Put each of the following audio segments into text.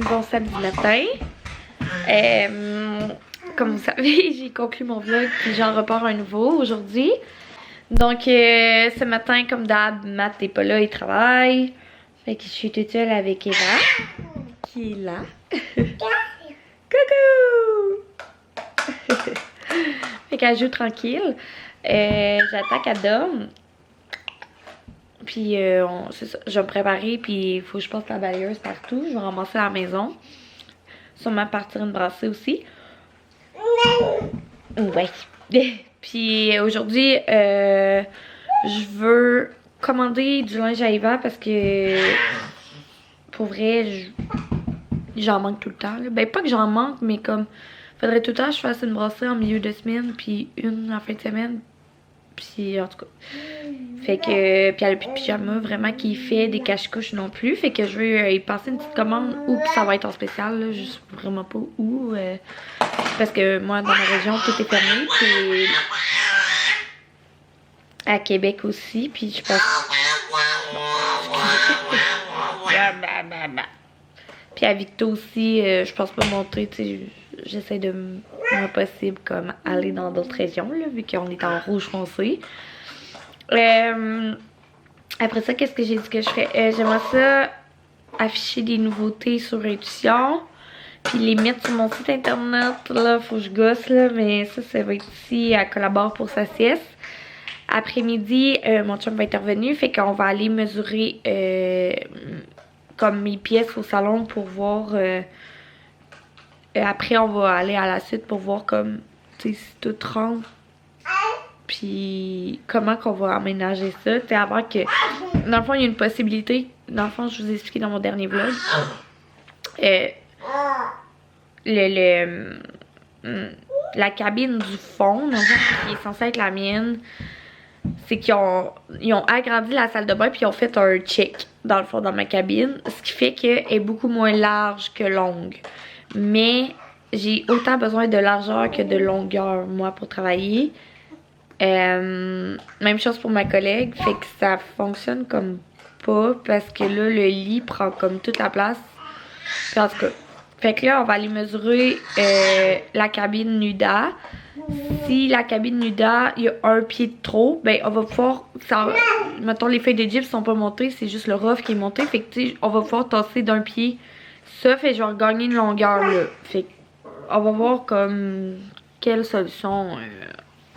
Bon samedi matin. Comme vous savez, j'ai conclu mon vlog puis j'en repars un nouveau aujourd'hui. Donc ce matin, comme d'hab, Matt n'est pas là, il travaille. Fait que je suis toute seule avec Eva, qui est là. Coucou! Fait qu'elle joue tranquille. J'attends qu'elle dorme. Puis c'est ça, je vais me préparer, puis il faut que je passe la balayeuse partout. Je vais ramasser la maison. Sûrement partir une brassée aussi. Ouais. Puis aujourd'hui, je veux commander du linge à Eva parce que pour vrai, j'en manque tout le temps. Là. Ben pas que j'en manque, mais comme faudrait tout le temps que je fasse une brassée en milieu de semaine, puis une en fin de semaine. Puis en tout cas. Fait que. Puis elle a plus de pyjama vraiment qui fait des cache-couches non plus. Fait que je vais y passer une petite commande où ça va être en spécial. Là, je sais vraiment pas où. Parce que moi dans ma région tout est fermé. Puis à Québec aussi. Puis je pense. Puis à Victo aussi, je pense pas monter, tu sais, j'essaie de moins possible comme aller dans d'autres régions, là, vu qu'on est en rouge foncé. Après ça, qu'est-ce que j'ai dit que je ferais? J'aimerais ça afficher des nouveautés sur Intuition, puis les mettre sur mon site internet, là, faut que je gosse, là, mais ça va être ici, elle collabore pour sa sieste. Après-midi, mon chum va être revenu, fait qu'on va aller mesurer comme mes pièces au salon pour voir. Après, on va aller à la suite pour voir comme, tu sais, si tout rentre. Puis comment qu'on va aménager ça. Tu sais, avant que. Dans le fond, il y a une possibilité. Dans le fond, je vous ai expliqué dans mon dernier vlog. La cabine du fond, dans le fond, qui est censée être la mienne, c'est qu'ils ont agrandi la salle de bain puis ils ont fait un check dans le fond dans ma cabine, ce qui fait qu'elle est beaucoup moins large que longue. Mais j'ai autant besoin de largeur que de longueur moi pour travailler. Même chose pour ma collègue, fait que ça fonctionne comme pas parce que là le lit prend comme toute la place. Puis en tout cas, fait que là on va aller mesurer la cabine Nuda. Si la cabine Nuda, il y a un pied de trop, ben on va pouvoir, mettons les feuilles de gyps sont pas montées, c'est juste le rough qui est monté, fait que tu sais, on va pouvoir tasser d'un pied ça, fait que je vais regagner une longueur là. Fait on va voir comme quelle solution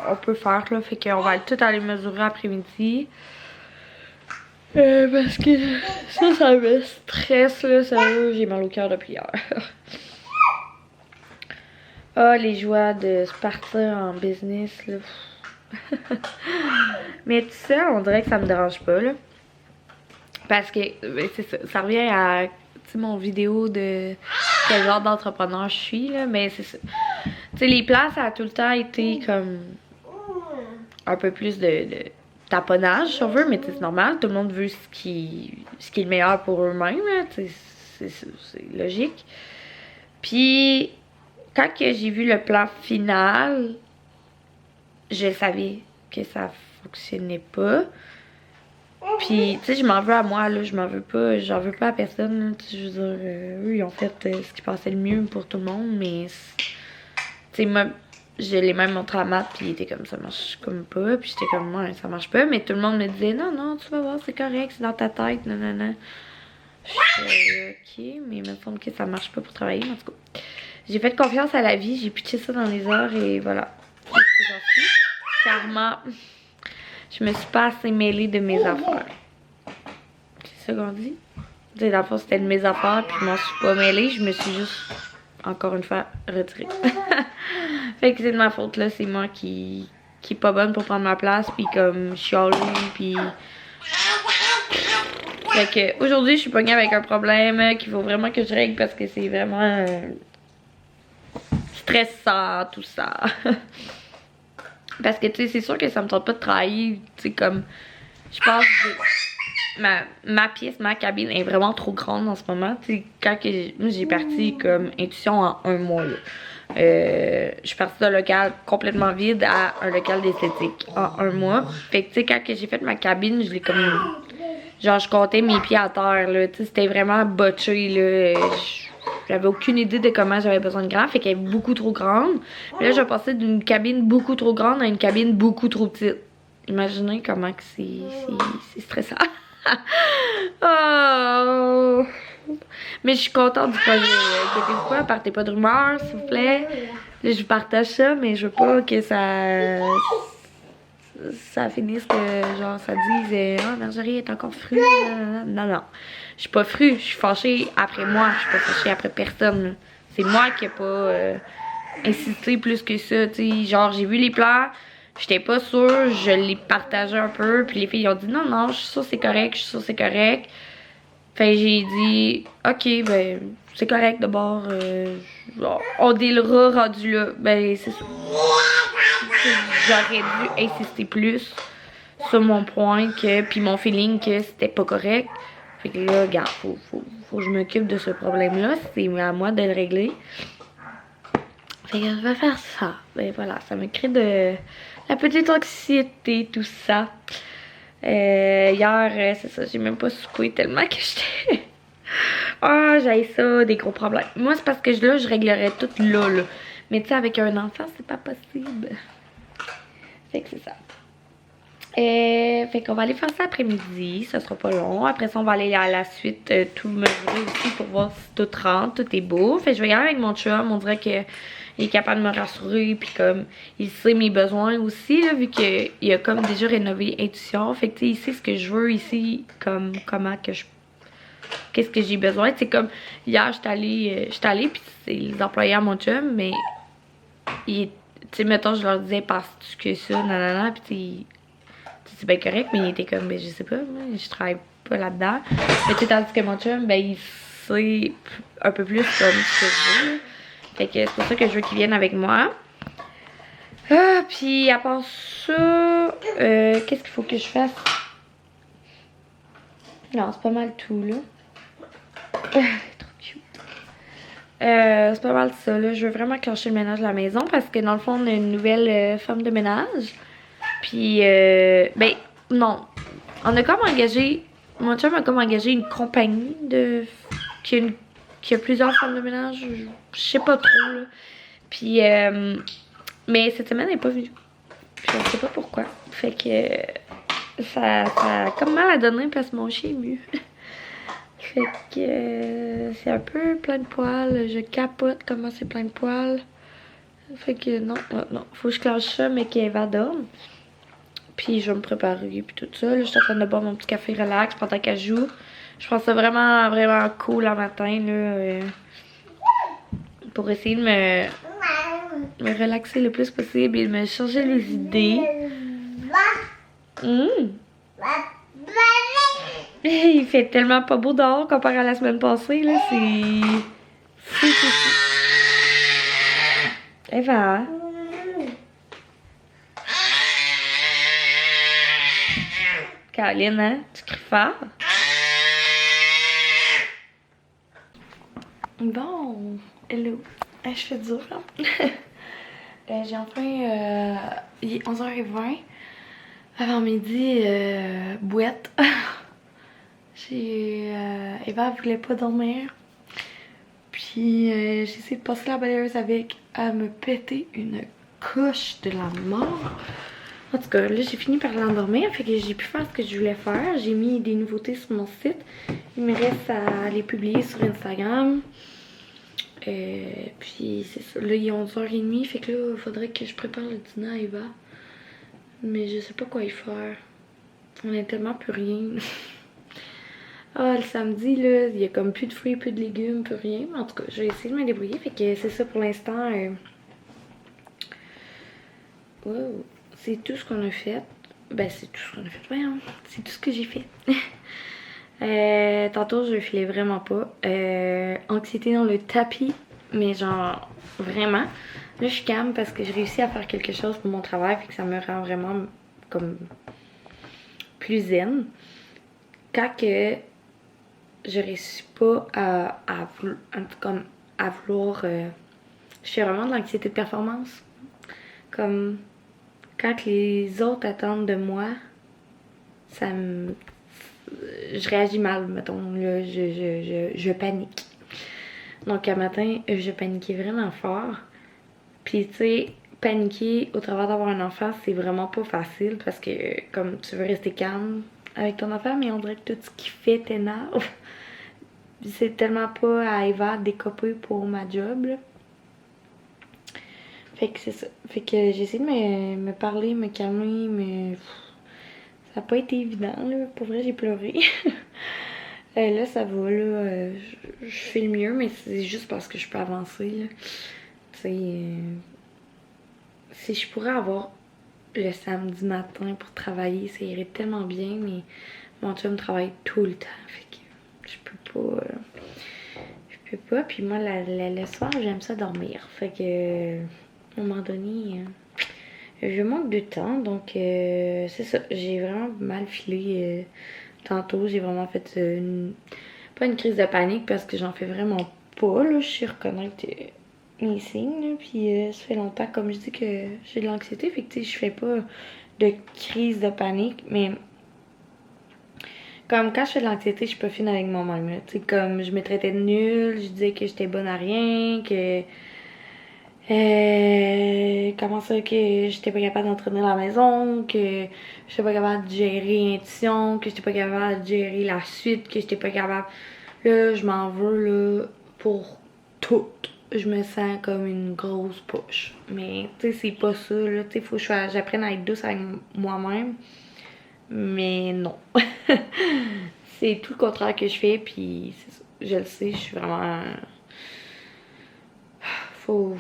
on peut faire là, fait qu'on va tout aller mesurer après-midi. Parce que ça me stresse là, sérieux, j'ai mal au cœur depuis hier. Ah, les joies de se partir en business, là. Mais tout ça, on dirait que ça me dérange pas, là. Parce que, ben, c'est ça, ça revient à, tu sais, mon vidéo de quel genre d'entrepreneur je suis, là. Mais c'est ça. Tu sais, les places, ça a tout le temps été comme un peu plus de taponnage, si on veut, mais c'est normal. Tout le monde veut ce qui est le meilleur pour eux-mêmes, là. Tu sais, c'est logique. Puis quand j'ai vu le plan final, je savais que ça fonctionnait pas. Puis, tu sais, je m'en veux à moi, là, je m'en veux pas, j'en veux pas à personne, là, je veux dire, eux, ils ont fait ce qui passait le mieux pour tout le monde, mais, tu sais, moi, je l'ai même montré à Matt, puis il était comme, ça marche comme pas, puis j'étais comme, ouais, ça marche pas, mais tout le monde me disait, non, non, tu vas voir, c'est correct, c'est dans ta tête, non, non, non. Je suis ok, mais il me semble que ça marche pas pour travailler, en tout cas. J'ai fait confiance à la vie, j'ai pitché ça dans les heures et voilà. C'est ce que j'en suis. Karma, je me suis pas assez mêlée de mes affaires. C'est ça qu'on dit? Tu sais, dans le fond, c'était de mes affaires, puis je m'en suis pas mêlée, je me suis juste, encore une fois, retirée. Fait que c'est de ma faute, là, c'est moi qui est pas bonne pour prendre ma place, puis comme chialer, puis... Fait que aujourd'hui, je suis pognée avec un problème qu'il faut vraiment que je règle parce que c'est vraiment... stressant, tout ça. Parce que, tu sais, c'est sûr que ça me tente pas de travailler, tu sais, comme, je pense que ma pièce, ma cabine est vraiment trop grande en ce moment, tu sais, quand j'ai parti comme Intuition en un mois, là. Je suis partie d'un local complètement vide à un local d'esthétique en un mois. Fait que, tu sais, quand j'ai fait ma cabine, je l'ai comme, genre, je comptais mes pieds à terre, là, tu sais, c'était vraiment botché, là. j'avais aucune idée de comment j'avais besoin de grand, fait qu'elle est beaucoup trop grande. Puis là, je passais d'une cabine beaucoup trop grande à une cabine beaucoup trop petite. Imaginez comment que c'est stressant. Oh. Mais je suis contente du projet. Inquiétez-vous pas, partez pas de rumeurs, s'il vous plaît. Là, je vous partage ça, mais je veux pas que ça finisse que genre ça dise oh Marjorie est encore frue. Non, non. Je suis pas frue, je suis fâchée après moi, je suis pas fâchée après personne. C'est moi qui ai pas insisté plus que ça, tu sais. Genre j'ai vu les plans, j'étais pas sûre, je les partageais un peu, puis les filles ont dit non, non, je suis sûre c'est correct, je suis sûre c'est correct. Fait que j'ai dit ok, ben c'est correct d'abord, on délera rendu là, ben c'est ça. J'aurais dû insister plus sur mon point puis mon feeling que c'était pas correct. Fait que là, regarde, faut que je m'occupe de ce problème-là. C'est à moi de le régler. Fait que je vais faire ça. Ben voilà, ça me crée de la petite anxiété, tout ça. Hier, c'est ça, j'ai même pas soupé tellement que j'étais... Ah, j'ai ça, des gros problèmes. Moi, c'est parce que là, je réglerais tout là. Mais tu sais, avec un enfant, c'est pas possible. Fait que c'est ça. Fait qu'on va aller faire ça après-midi, ça sera pas long. Après ça, on va aller à la suite tout mesurer aussi pour voir si tout rentre, tout est beau. Fait que je vais y aller avec mon chum, on dirait qu'il est capable de me rassurer, puis comme il sait mes besoins aussi, là, vu qu'il a comme déjà rénové Intuition. Fait que tu sais, il sait ce que je veux ici, comme comment que je... Qu'est-ce que j'ai besoin. C'est comme hier, j'étais allée, puis c'est les employés à mon chum, mais tu sais, mettons, je leur disais, penses-tu que ça, nanana, puis c'est bien correct, mais il était comme, ben, je sais pas, moi, je travaille pas là-dedans. Mais tu sais, tandis que mon chum, ben, il sait un peu plus comme ce que je veux. Fait que c'est pour ça que je veux qu'il vienne avec moi. Ah, puis à part ça, qu'est-ce qu'il faut que je fasse? Non, c'est pas mal tout, là. Trop cute. C'est pas mal ça, là. Je veux vraiment clencher le ménage de la maison parce que dans le fond, on a une nouvelle femme de ménage. Puis, ben, non. On a comme engagé, mon chum a comme engagé une compagnie qui a plusieurs femmes de ménage. Je sais pas trop, là. Puis, mais cette semaine, elle est pas venue. Puis, je sais pas pourquoi. Fait que, ça a comme mal à donner parce que mon chien est mieux. Fait que, c'est un peu plein de poils. Je capote comment c'est plein de poils. Fait que, non, non. Faut que je clenche ça, mais qu'elle va dormir. Puis je vais me préparer puis tout ça. Là, je suis en train de boire mon petit café relax pendant qu'elle joue. Je pense ça vraiment, vraiment cool le matin, là. Pour essayer de me relaxer le plus possible et de me changer les idées. Il fait tellement pas beau dehors comparé à la semaine passée, là. C'est fou, fou, fou. Eva. Caroline, hein? Tu cries fort? Bon, hello. Je fais dur, là. J'ai enfin... il est 11h20. Avant midi, bouette. Eva voulait pas dormir. Puis j'ai essayé de passer la balayeuse avec. À me péter une couche de la mort. En tout cas, là, j'ai fini par l'endormir, fait que j'ai pu faire ce que je voulais faire. J'ai mis des nouveautés sur mon site. Il me reste à les publier sur Instagram. Puis, c'est ça. Là, il est 11h30, fait que là, il faudrait que je prépare le dîner à Eva. Mais je sais pas quoi y faire. On a tellement plus rien. Ah, le samedi, là, il y a comme plus de fruits, plus de légumes, plus rien. En tout cas, je vais essayer de me débrouiller. Fait que c'est ça pour l'instant. Wow. C'est tout ce qu'on a fait. Ben, c'est tout ce qu'on a fait. Voyons, c'est tout ce que j'ai fait. Tantôt, je filais vraiment pas. Anxiété dans le tapis. Mais genre, vraiment. Là, je suis calme parce que j'ai réussi à faire quelque chose pour mon travail. Fait que ça me rend vraiment comme plus zen. Quand que je réussis pas à vouloir... je fais vraiment de l'anxiété de performance. Comme... Quand les autres attendent de moi, je réagis mal, mettons, là, je panique. Donc, un matin, je paniquais vraiment fort. Puis, tu sais, paniquer au travers d'avoir un enfant, c'est vraiment pas facile parce que, comme tu veux rester calme avec ton enfant, mais on dirait que tout ce qu'il fait t'énerve. C'est tellement pas à Eva de décoper pour ma job, là. Fait que c'est ça. Fait que j'ai essayé de me parler, me calmer, mais ça a pas été évident, là. Pour vrai, j'ai pleuré. Là, ça va, là. Je fais le mieux, mais c'est juste parce que je peux avancer, là. Tu sais, si je pourrais avoir le samedi matin pour travailler, ça irait tellement bien, mais mon chum travaille tout le temps. Fait que je peux pas. Je peux pas. Puis moi, le soir, j'aime ça dormir. Fait que, à un moment donné, je manque de temps. Donc, c'est ça. J'ai vraiment mal filé tantôt. J'ai vraiment fait pas une crise de panique parce que j'en fais vraiment pas. Là, je suis reconnaître mes signes. Là, puis ça fait longtemps, comme je dis, que j'ai de l'anxiété. Fait que, tu sais, je fais pas de crise de panique. Mais comme quand je fais de l'anxiété, je suis pas fine avec moi-même. Tu sais, comme je me traitais de nulle, je disais que j'étais bonne à rien, que. Comment ça que j'étais pas capable d'entretenir la maison, que j'étais pas capable de gérer l'intuition, que j'étais pas capable de gérer la suite, que j'étais pas capable. Là, je m'en veux là pour tout. Je me sens comme une grosse poche. Mais tu sais, c'est pas ça, là. Tu sais, faut que j'apprenne à être douce avec moi-même. Mais non. C'est tout le contraire que je fais, puis c'est ça. Je le sais, je suis vraiment. Faut.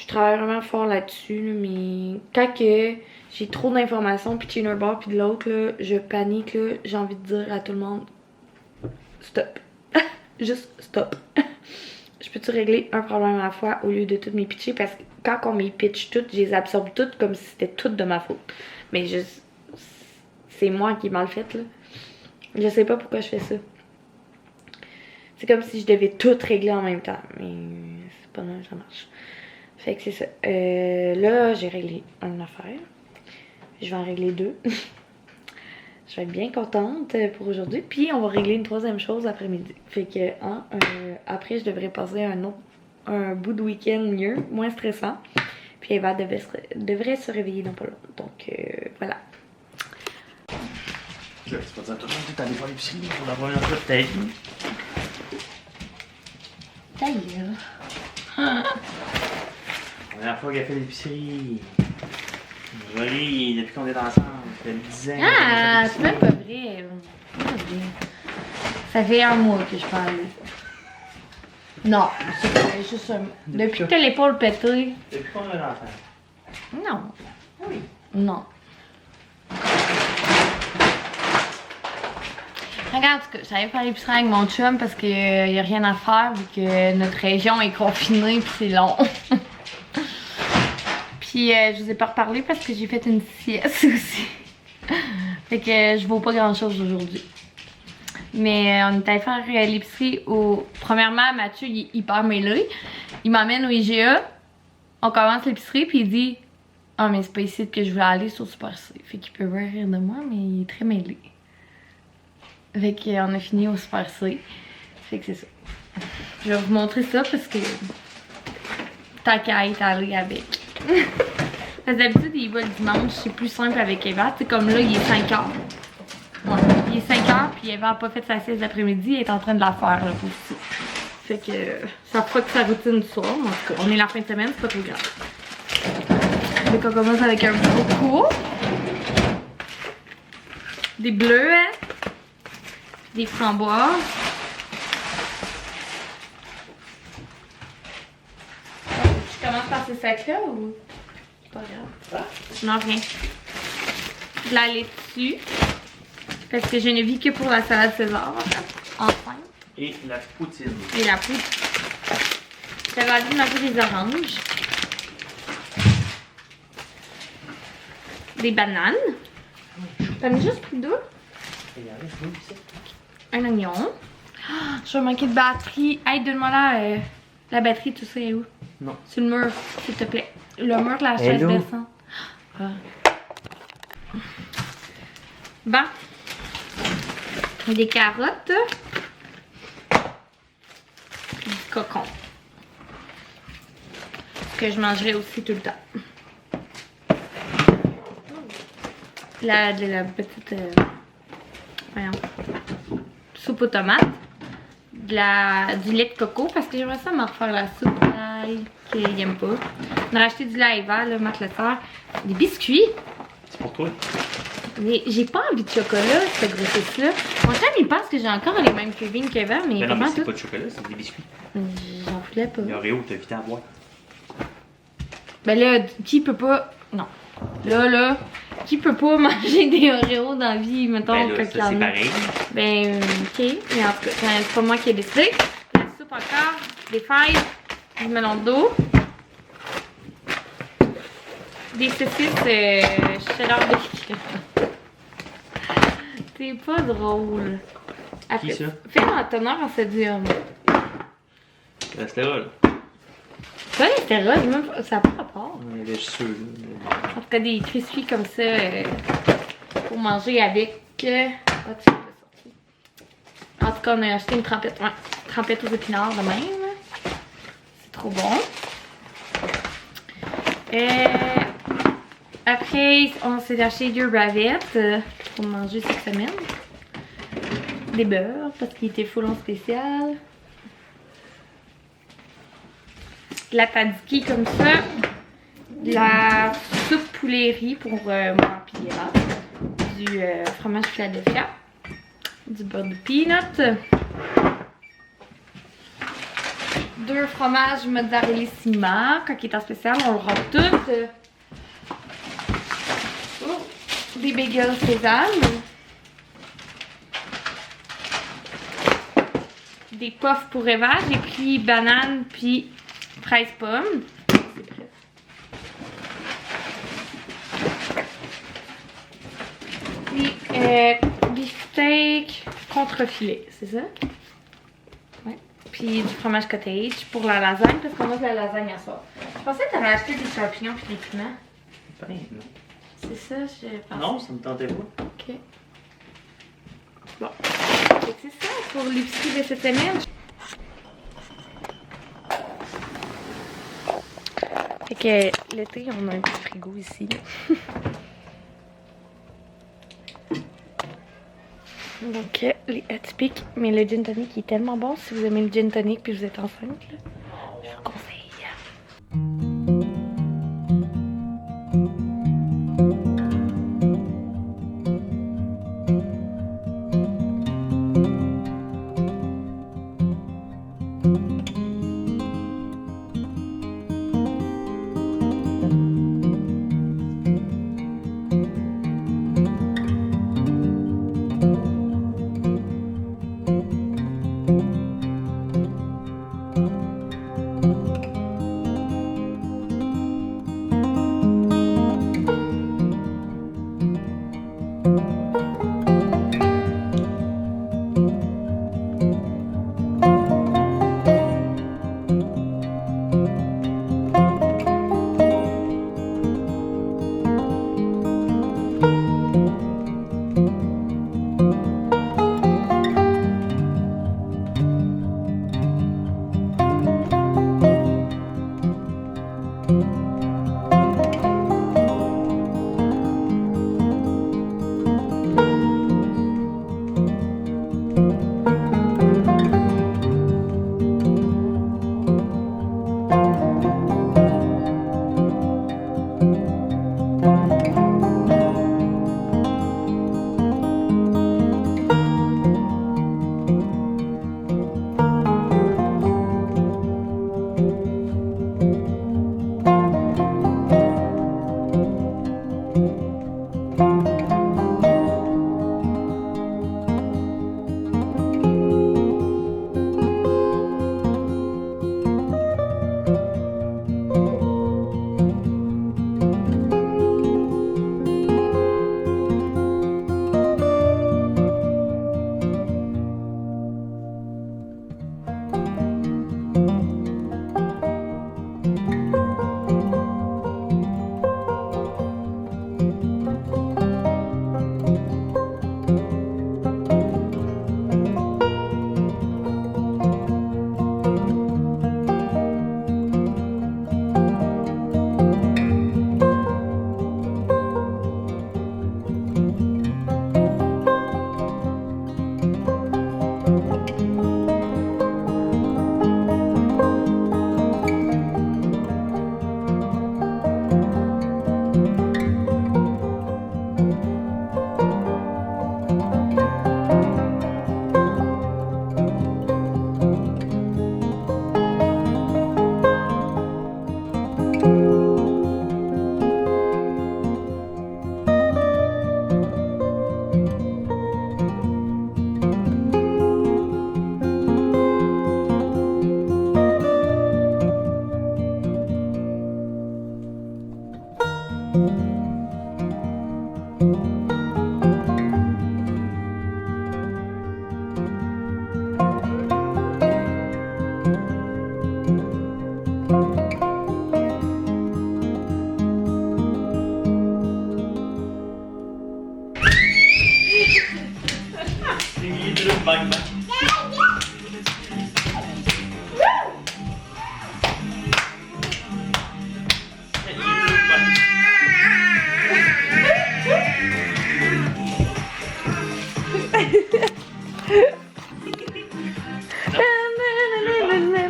Je travaille vraiment fort là-dessus, là, mais quand que j'ai trop d'informations, puis d'un bord puis de l'autre, là, je panique, là, j'ai envie de dire à tout le monde stop. Juste stop. Je peux-tu régler un problème à la fois au lieu de toutes mes pitcher, parce que quand on me pitch toutes, je les absorbe toutes comme si c'était toutes de ma faute. Mais juste. C'est moi qui ai mal fait, là. Je sais pas pourquoi je fais ça. C'est comme si je devais tout régler en même temps. Mais c'est pas mal, ça marche. Fait que c'est ça. Là, j'ai réglé une affaire. Je vais en régler deux. Je vais être bien contente pour aujourd'hui. Puis on va régler une troisième chose après-midi. Fait que après, je devrais passer un bout de week-end mieux, moins stressant. Puis Eva devrait se réveiller dans pas longtemps. Donc voilà. Tu vas dire à tout le monde que t'es allé faire l'épicerie pour la première fois de ta vie. Ta gueule. La première fois qu'elle fait l'épicerie. Jolie, depuis qu'on est ensemble, ça fait 10 ans. Ah, c'est même pas vrai. Ça fait un mois que je parle. Non, c'est juste un mois. Depuis que t'as l'épaule pétée. Depuis qu'on a l'enfant. Non. Oui. Non. Regarde, j'allais faire l'épicerie avec mon chum parce qu'il n'y a rien à faire vu que notre région est confinée puis c'est long. Puis je vous ai pas reparlé parce que j'ai fait une sieste aussi. Fait que je vaux pas grand chose aujourd'hui. Mais on est allé faire l'épicerie au. Premièrement, Mathieu il est hyper mêlé. Il m'emmène au IGA. On commence l'épicerie puis il dit ah, mais c'est pas ici que je voulais aller sur Super C. Fait qu'il peut pas rire de moi, mais il est très mêlé. Fait qu'on a fini au Super C. Fait que c'est ça. Je vais vous montrer ça parce que tant qu'à être allé avec. Parce que d'habitude, il va le dimanche, c'est plus simple avec Eva. Tu sais, comme là, il est 5h. Ouais, il est 5h, puis Eva a pas fait sa sieste d'après-midi, elle est en train de la faire, là, aussi. Fait que ça fera que sa routine du soir. En tout cas, on est la fin de semaine, c'est pas trop grave. Fait qu'on commence avec un beaucoup. Des bleus, hein? Des framboises. Je commence par ces sacs-là ou? Pas grave. Non, rien. De la laitue. Parce que je ne vis que pour la salade César. Enfin. Et la poutine. Et la poudre. J'avais envie de manger des oranges. Des bananes. T'en as juste pris deux? Un oignon. Oh, je vais manquer de batterie. Hey, donne-moi la batterie, tu sais où? Non. Sur le mur, s'il te plaît. Le mur de la chaise descend. Ah. Bon. Des carottes. Puis du cocon. Que je mangerai aussi tout le temps. De la petite voyons, soupe aux tomates. Du lait de coco parce que j'aimerais ça me refaire la soupe d'ail qu'il n'aime pas. On a racheté du lait vert, là, Marc le sort. Des biscuits. C'est pour toi. Mais j'ai pas envie de chocolat, cette grossesse-là. Mon chum, il pense que j'ai encore les mêmes cravings qu'avant, mais Mais non, comment mais c'est tout? pas de chocolat, c'est des biscuits. J'en voulais pas. Le Oreo, t'as évité à boire. Ben là, qui peut pas... Non. Là, qui peut pas manger des Oreos dans la vie, mettons, Ben là, quand ça, il y en c'est a? pareil. Ben, ok. Mais en tout cas, c'est pas moi qui ai décidé. La soupe encore, des fèves, du melon d'eau, des saucisses cheddar bacon. C'est pas drôle. Qui ça? Fais-le en teneur en sodium. Reste là, là. Ça, c'était rose, même ça n'a pas rapport. On avait juste ceux, là. En tout cas, des crispies comme ça pour manger avec. Ah, tu sais, c'est sorti. En tout cas, on a acheté une trempette. Ouais, trempette aux épinards de même. C'est trop bon. Après, on s'est acheté 2 bavettes pour manger cette semaine. Des beurres parce qu'il était full en spécial. De la tzatziki comme ça. De la soupe poulet riz pour moi puis Ira. Du fromage Philadelphia. Du beurre de peanut. 2 fromages mozzarella quand il est en spécial, on le rend tout. Oh, des bagels sésame. Des puffs pour Eva. J'ai pris banane puis fraise pomme. Puis beefsteak contre-filet, c'est ça? Ouais. Puis du fromage cottage pour la lasagne parce qu'on a de la lasagne à soir. Je pensais que t'avais acheté des champignons puis des piments. Ben, non. C'est ça, j'ai pensé. Non, ça me tentait pas. Ok. Bon. Fait que c'est ça pour l'épicerie de cette semaine. Fait que l'été, on a un petit frigo ici. Donc, les atypiques. Mais le gin tonic il est tellement bon. Si vous aimez le gin tonic puis vous êtes enceinte, là, je vous le conseille.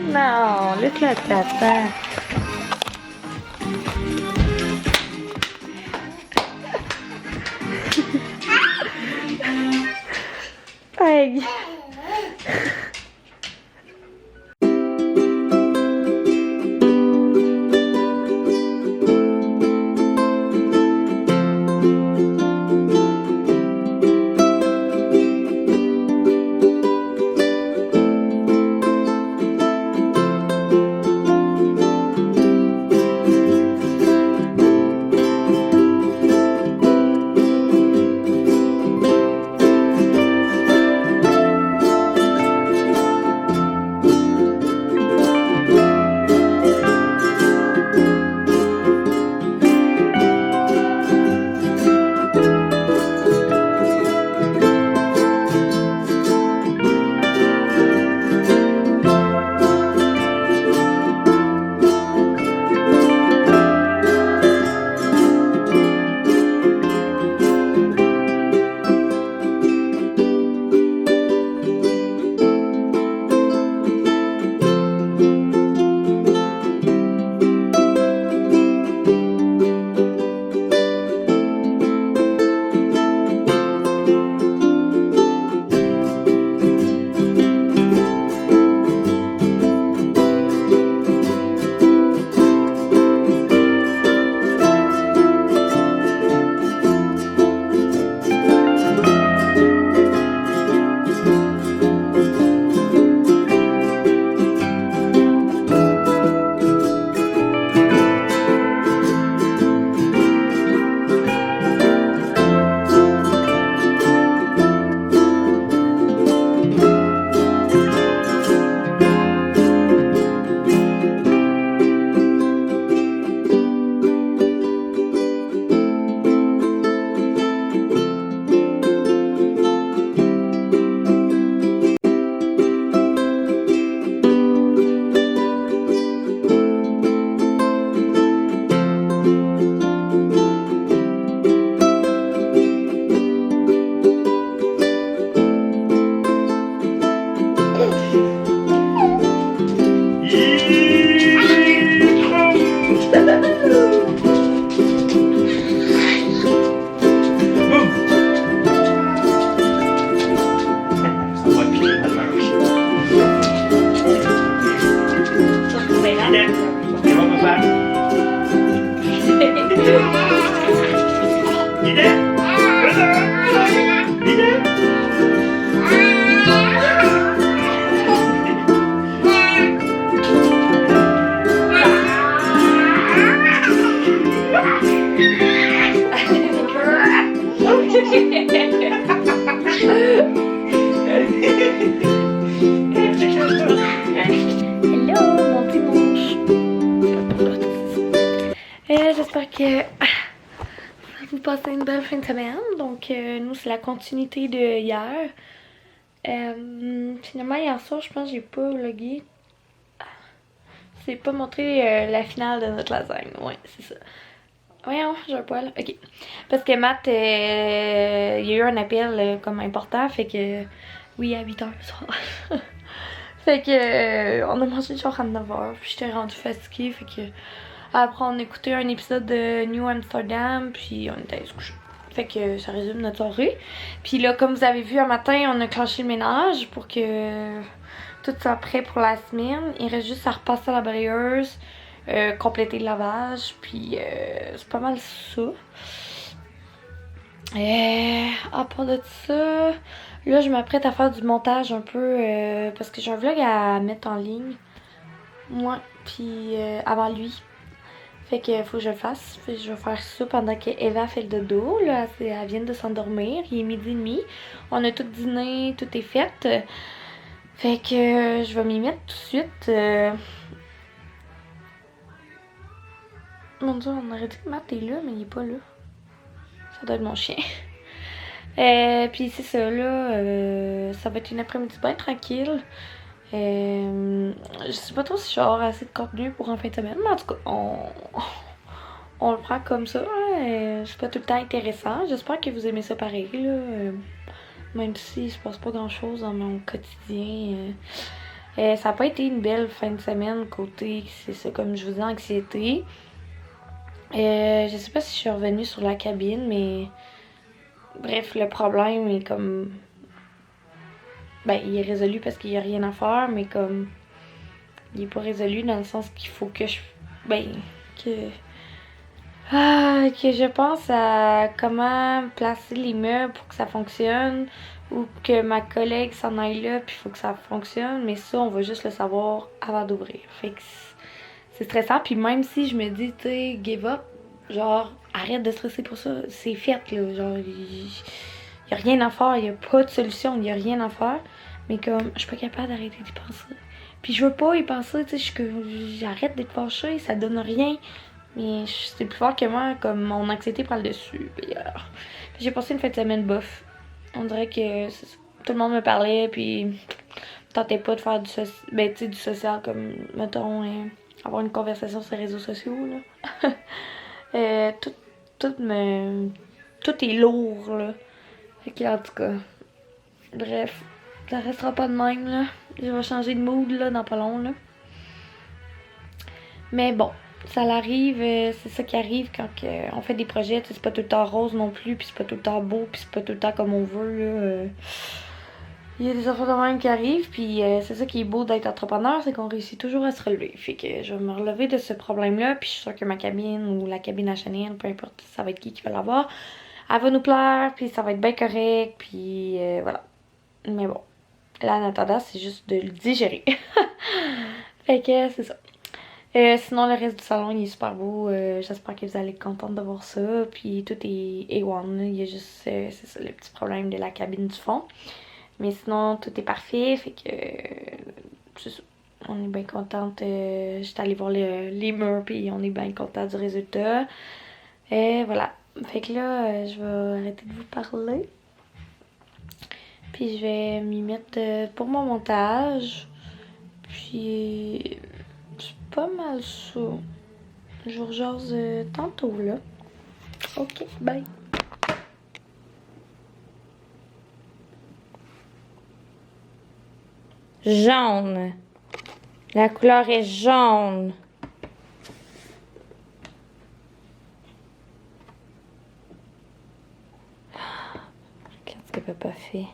Non, laisse-la tata. Hey. J'espère que vous passez une belle fin de semaine. Donc, nous, c'est la continuité de hier. Finalement, hier soir, je pense que j'ai pas vlogué. C'est pas montré la finale de notre lasagne. Ouais, c'est ça. Voyons, j'ai un poil. Ok. Parce que Matt, il y a eu un appel comme important. Fait que, oui, à 8h le soir. Fait que, on a mangé genre à 9h. Puis j'étais rendue fatiguée. Fait que, après, on a écouté un épisode de New Amsterdam. Puis on était allé se coucher. Fait que ça résume notre soirée. Puis là, comme vous avez vu un matin, on a clenché le ménage pour que tout soit prêt pour la semaine. Il reste juste à repasser à la balayeuse, compléter le lavage. Puis c'est pas mal ça. À part de ça, là, je m'apprête à faire du montage un peu parce que j'ai un vlog à mettre en ligne. Moi, puis avant lui. Fait que faut que je le fasse. Fait que je vais faire ça pendant que Eva fait le dodo. Là, elle vient de s'endormir. Il est 12h30. On a tout dîné, tout est fait. Fait que je vais m'y mettre tout de suite. Mon Dieu, on aurait dit que Matt est là, mais il est pas là. Ça doit être mon chien. Puis c'est ça, là. Ça va être une après-midi bien tranquille. Je sais pas trop si j'aurai assez de contenu pour en fin de semaine, mais en tout cas, on le prend comme ça. Hein, c'est pas tout le temps intéressant. J'espère que vous aimez ça pareil, là. Même si il se passe pas grand chose dans mon quotidien. Ça n'a pas été une belle fin de semaine côté, c'est ça, comme je vous dis, anxiété. Je sais pas si je suis revenue sur la cabine, mais bref, le problème est comme... Ben, il est résolu parce qu'il n'y a rien à faire, mais comme... Il est pas résolu dans le sens qu'il faut que je... Ben, que... que je pense à comment placer les meubles pour que ça fonctionne, ou que ma collègue s'en aille là, puis il faut que ça fonctionne, mais ça, on va juste le savoir avant d'ouvrir. Fait que c'est stressant, puis même si je me dis, tu sais, give up, genre, arrête de stresser pour ça, c'est fait, là, genre, il y a rien à faire, il y a pas de solution, il y a rien à faire, mais comme, je suis pas capable d'arrêter d'y penser. Puis je veux pas y penser, tu sais, j'arrête d'être fâchée, ça donne rien. Mais c'est plus fort que moi, comme mon anxiété prend le dessus. J'ai passé une fin de semaine bof. On dirait que tout le monde me parlait, puis tentais pas de faire du social, comme, mettons, avoir une conversation sur les réseaux sociaux, là. Tout est lourd, là. Fait que, en tout cas, bref, ça restera pas de même, là. Je vais changer de mood, là, dans pas long, là. Mais bon, ça l'arrive, c'est ça qui arrive quand on fait des projets, c'est pas tout le temps rose non plus, puis c'est pas tout le temps beau, puis c'est pas tout le temps comme on veut, là. Il y a des affaires de même qui arrivent, puis c'est ça qui est beau d'être entrepreneur, c'est qu'on réussit toujours à se relever. Fait que je vais me relever de ce problème-là, puis je suis sûre que ma cabine ou la cabine à Chanel, peu importe, ça va être qui va l'avoir, elle va nous plaire, puis ça va être bien correct, puis voilà. Mais bon, là en attendant, c'est juste de le digérer. Fait que c'est ça. Sinon, le reste du salon, il est super beau. J'espère que vous allez être contente de voir ça. Puis tout est A1. Il y a juste, c'est ça, le petit problème de la cabine du fond. Mais sinon, tout est parfait. Fait que, c'est ça. On est bien contente. J'étais allée voir les murs, puis on est bien content du résultat. Et voilà. Fait que là, je vais arrêter de vous parler. Puis je vais m'y mettre pour mon montage. Puis... c'est pas mal ça. Je vous rejase tantôt, là. Ok, bye. Jaune. La couleur est jaune. Regarde ce que papa fait.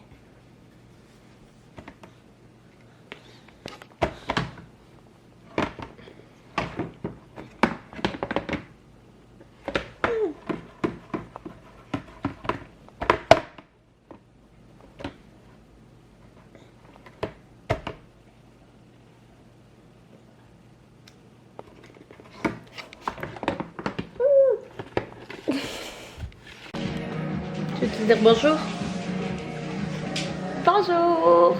Tu veux te dire bonjour? Bonjour!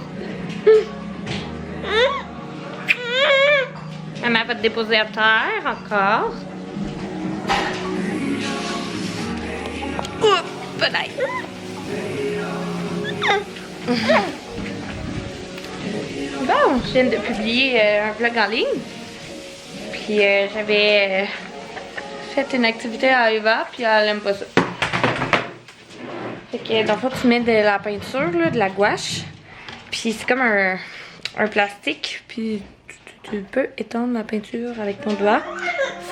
Maman va te déposer à terre encore. Peut-être. Bon, je viens de publier un vlog en ligne. Puis j'avais fait une activité à Eva, puis elle aime pas ça. Fait que dans le fond, tu mets de la peinture, là, de la gouache. Puis c'est comme un plastique. Puis tu peux étendre la peinture avec ton doigt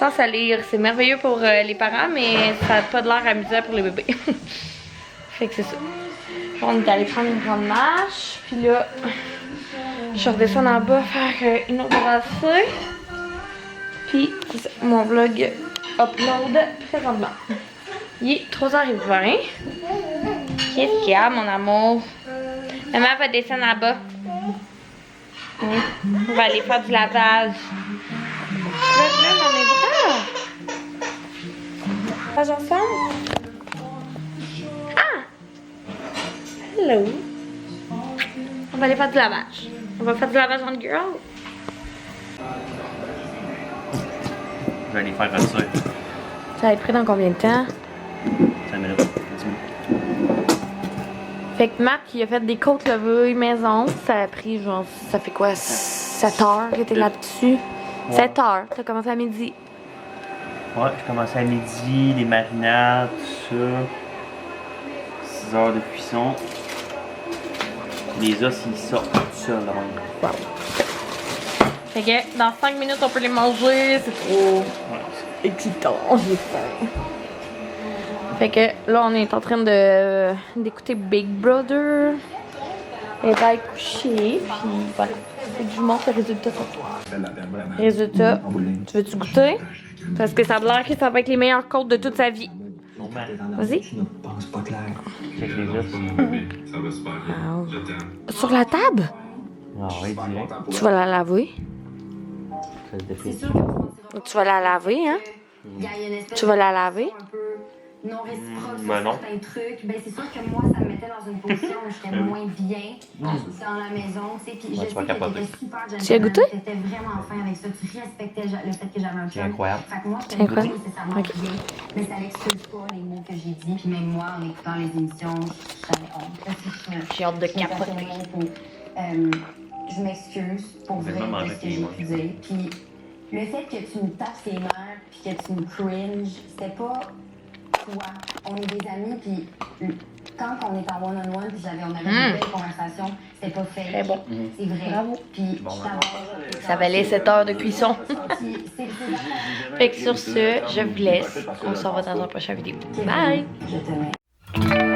sans salir. C'est merveilleux pour les parents, mais ça n'a pas de l'air amusant pour les bébés. Fait que c'est ça. On est allé prendre une grande marche. Puis là, je redescends en bas faire une autre brassée. Puis c'est ça, mon vlog upload présentement. Il est 3h20. Qu'est-ce qu'il y a, mon amour? Maman va descendre en bas. On va aller faire du lavage. Tu vas dans mes bras. Lavage ensemble? Ah! Hello. On va aller faire du lavage. On va faire du lavage en girl. Je vais aller faire ça. Ça va être prêt dans combien de temps? 5 minutes. 10 minutes. Fait que Matt, il a fait des côtes levées maison. Ça a pris genre, ça fait quoi? 7 heures que t'es là-dessus? Ouais. 7 heures. T'as commencé à midi. Ouais, j'ai commencé à midi, les marinades, tout ça. 6 heures de cuisson. Les os, ils sortent tout seuls. Wow. Fait que dans 5 minutes, on peut les manger. C'est trop excitant. J'ai faim. Fait que là, on est en train d'écouter Big Brother. Elle va être couchée. Puis voilà. Fait que je vous montre le résultat tantôt. Résultat, tu veux-tu goûter? Parce que ça a l'air que ça va être les meilleures côtes de toute sa vie. Vas-y. Check les vis. Wow. Sur la table? Ah oui, direct. Tu vas la laver? Ça se défait. Tu vas la laver, hein? Tu vas la laver? Non réciproque sur Ben non. certains trucs, ben c'est sûr que moi ça me mettait dans une position où j'étais moins bien dans la maison, tu sais, puis je sais tu vas que capoter. t'étais super gentleman, Tu as goûté? t'étais vraiment fin avec ça, tu respectais le fait que j'avais un C'est chum. incroyable. Fait que moi C'est je pas incroyable? nécessairement Ok. bien, mais ça n'excuse pas les mots que j'ai dit, puis même moi en écoutant les émissions, j'avais honte. J'ai hâte de Je me capoter. passais mes mots pour, je m'excuse pour vrai Vraiment de manger ce que tes j'ai mots. pu dire, puis le fait que tu me tapes tes nerfs, puis que tu me cringe, c'était pas toi. On est des amis, puis quand on est en one-on-one, puis on avait une belle conversation, c'était pas fake. Très bon. C'est vrai. Bravo. Puis Bon, je ben, t'avais- Ça valait 7 heures de cuisson. Puis c'est Fait que sur ce, je vous laisse. On se revoit dans un prochain vidéo. Bye! Je t'aimais.